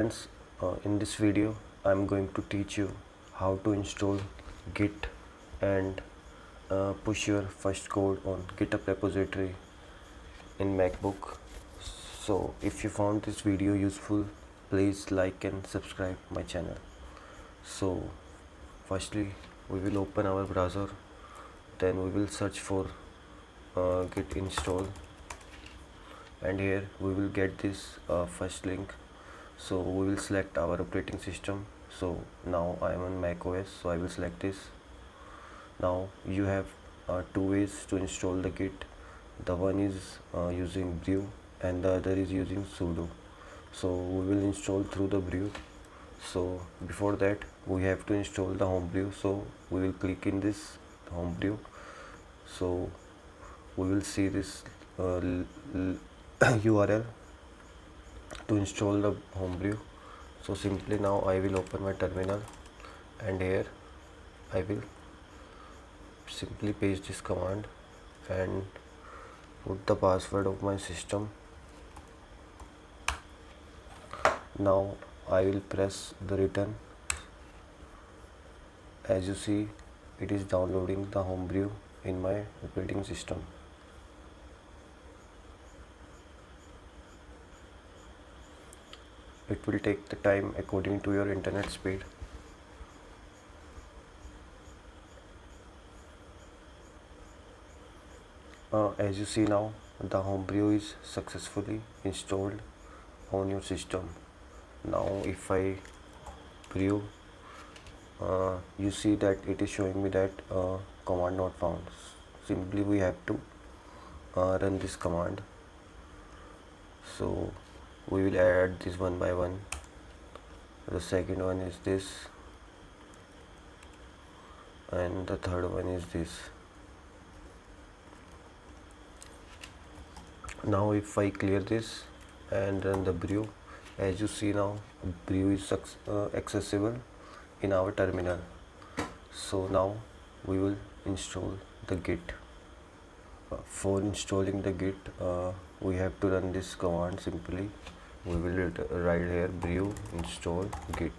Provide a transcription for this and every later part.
Friends, in this video I'm going to teach you how to install Git and push your first code on GitHub repository in MacBook. So if you found this video useful, please like and subscribe my channel. So firstly we will open our browser, then we will search for Git install, and here we will get this first link. So we will select our operating system. So now I am on Mac OS, so I will select this. Now you have two ways to install the Git. The one is using brew and the other is using sudo. So we will install through the brew. So before that we have to install the homebrew, so we will click in this homebrew. So we will see this URL to install the homebrew. So simply now I will open my terminal, and here I will simply paste this command and put the password of my system. Now I will press the return. As you see, it is downloading the homebrew in my operating system. It will take the time according to your internet speed. As you see now, the homebrew is successfully installed on your system. Now if I brew, you see that it is showing me that command not found. Simply we have to run this command. So we will add this one by one. The second one is this, and the third one is this. Now if I clear this and run the brew, as you see now, brew is accessible in our terminal. So now we will install the Git. For installing the Git, we have to run this command. Simply we will write here brew install git.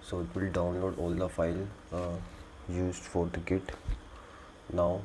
So it will download all the file used for the Git. Now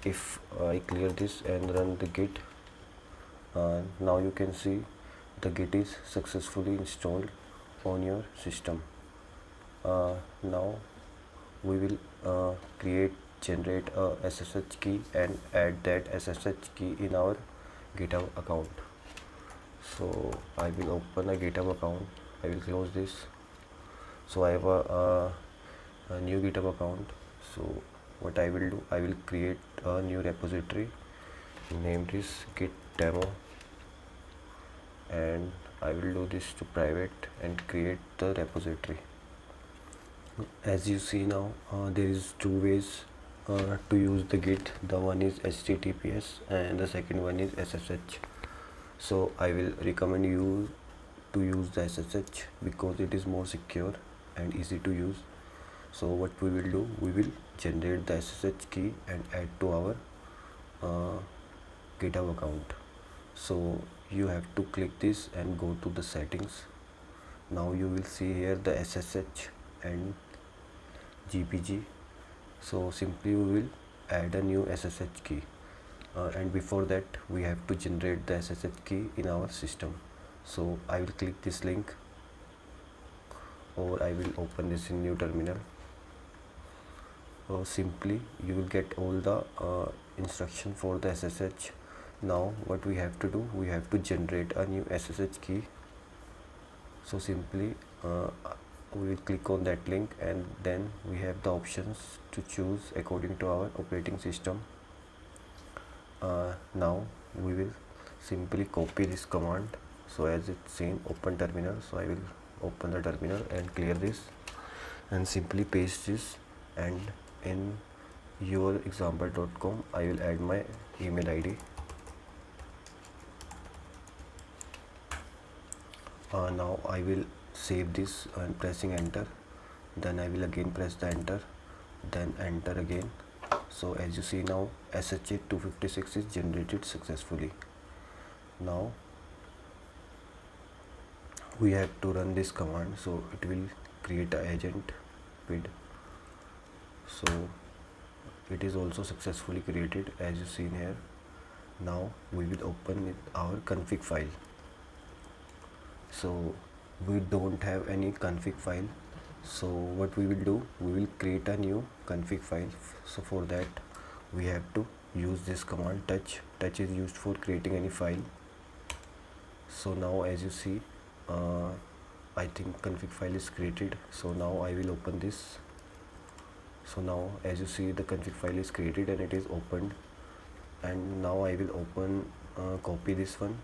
if I clear this and run the Git, now you can see the Git is successfully installed on your system. Now we will generate a SSH key and add that SSH key in our GitHub account. So I will open a GitHub account. I will close this. So I have a new GitHub account. So what I will do, I will create a new repository, name this git demo, and I will do this to private and create the repository. As you see now, there is two ways to use the Git. The one is HTTPS and the second one is SSH. So I will recommend you to use the SSH because it is more secure and easy to use. So what we will do, we will generate the SSH key and add to our GitHub account. So you have to click this and go to the settings. Now you will see here the SSH and GPG. So simply we will add a new SSH key, and before that we have to generate the SSH key in our system. So I will click this link, or I will open this in new terminal. Simply you will get all the instruction for the SSH. Now what we have to do, we have to generate a new SSH key. So simply we will click on that link, and then we have the options to choose according to our operating system. Now we will simply copy this command. So as it's seen, open terminal, so I will open the terminal and clear this and simply paste this, and in your example.com I will add my email ID. Now I will save this and pressing enter. Then I will again press the enter, then enter again. So as you see now, SH256 is generated successfully. Now we have to run this command, so it will create an agent with. So it is also successfully created, as you seen here. Now we will open our config file. So we don't have any config file, so what we will do, we will create a new config file. So for that we have to use this command touch. Touch is used for creating any file. So now as you see, I think config file is created. So now I will open this. So now as you see, the config file is created and it is opened. And now I will open, copy this one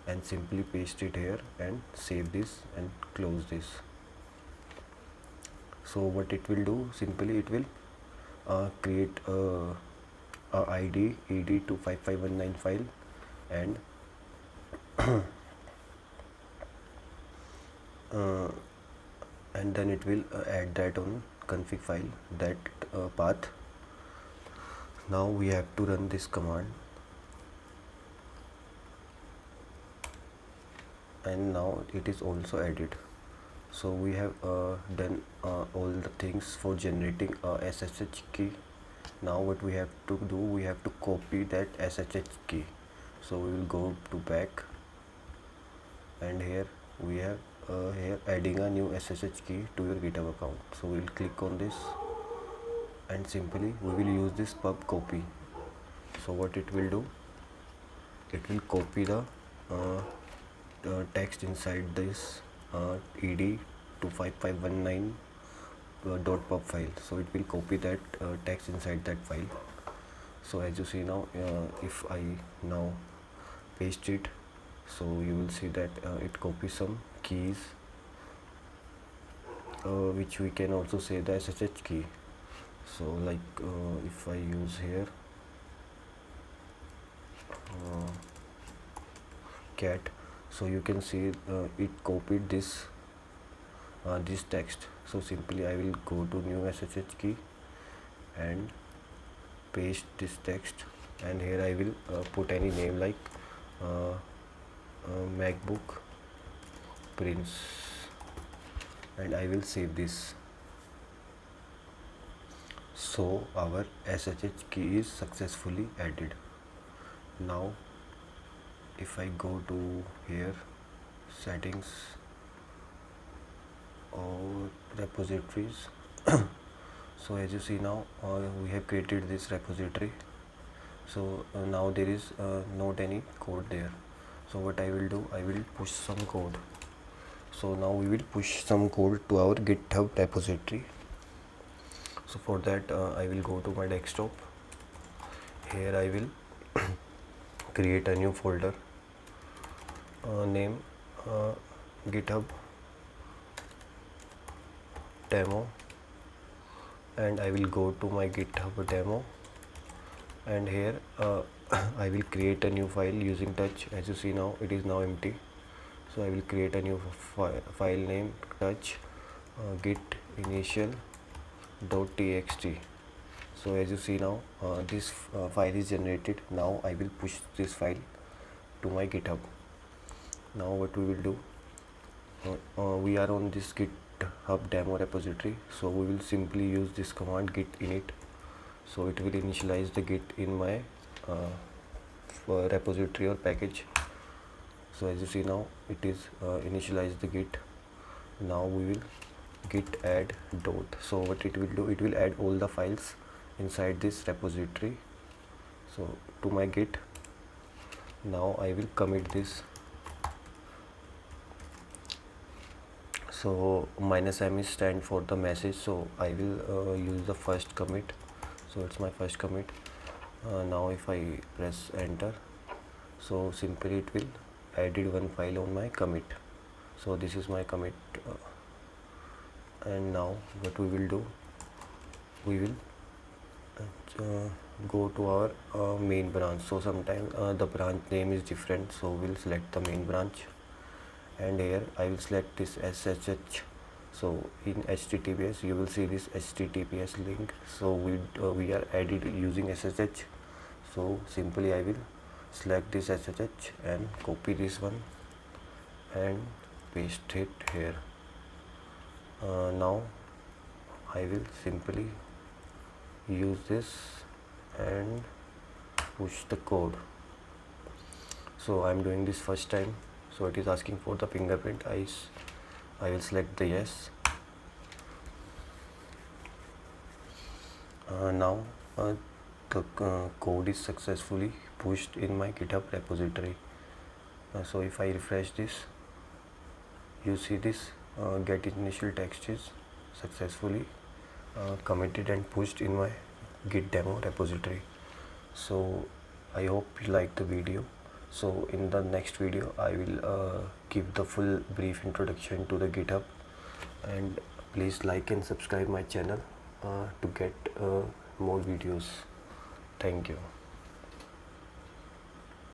and simply paste it here and save this and close this. So what it will do, simply it will create a ID ed25519 file, and and then it will add that on config file, that path. Now we have to run this command, and now it is also added. So we have done all the things for generating a SSH key. Now what we have to do, we have to copy that SSH key. So we will go to back, and here we have here adding a new SSH key to your GitHub account. So we will click on this and simply we will use this pub copy. So what it will do, it will copy the text inside this ed25519 .pub file. So it will copy that text inside that file. So as you see now, if I now paste it, so you will see that it copies some keys, which we can also say the SSH key. So like if I use here cat, so you can see it copied this text. So simply I will go to new SSH key and paste this text, and here I will put any name like MacBook Prince, and I will save this. So our SSH key is successfully added. Now if I go to here, settings or repositories, so as you see now, we have created this repository. So now there is not any code there. So what I will do, I will push some code. So now we will push some code to our GitHub repository. So for that I will go to my desktop. Here I will create a new folder, name GitHub demo, and I will go to my GitHub demo, and here I will create a new file using touch. As you see now, it is now empty. So I will create a new file name touch git initial.txt. So as you see now, this file is generated. Now I will push this file to my GitHub. Now what we will do, we are on this GitHub demo repository, so we will simply use this command git init. So it will initialize the git in my repository or package. So as you see now, it is initialized the git. Now we will git add dot. So what it will do, it will add all the files inside this repository, so to my git. Now I will commit this. So -m is stand for the message, so I will use the first commit. So it's my first commit. Now if I press enter, so simply it will added one file on my commit. So this is my commit, and now what we will do, we will go to our main branch. So sometimes the branch name is different, so we'll select the main branch, and here I will select this SSH. So in HTTPS you will see this HTTPS link. So we are added using SSH. So simply I will select this SSH and copy this one and paste it here. Now I will simply use this and push the code. So I'm doing this first time, so it is asking for the fingerprint. I will select the yes. Now the code is successfully pushed in my GitHub repository. So if I refresh this, you see this get initial text is successfully committed and pushed in my Git demo repository. So I hope you like the video. So in the next video I will give the full brief introduction to the GitHub, and please like and subscribe my channel to get more videos. Thank you.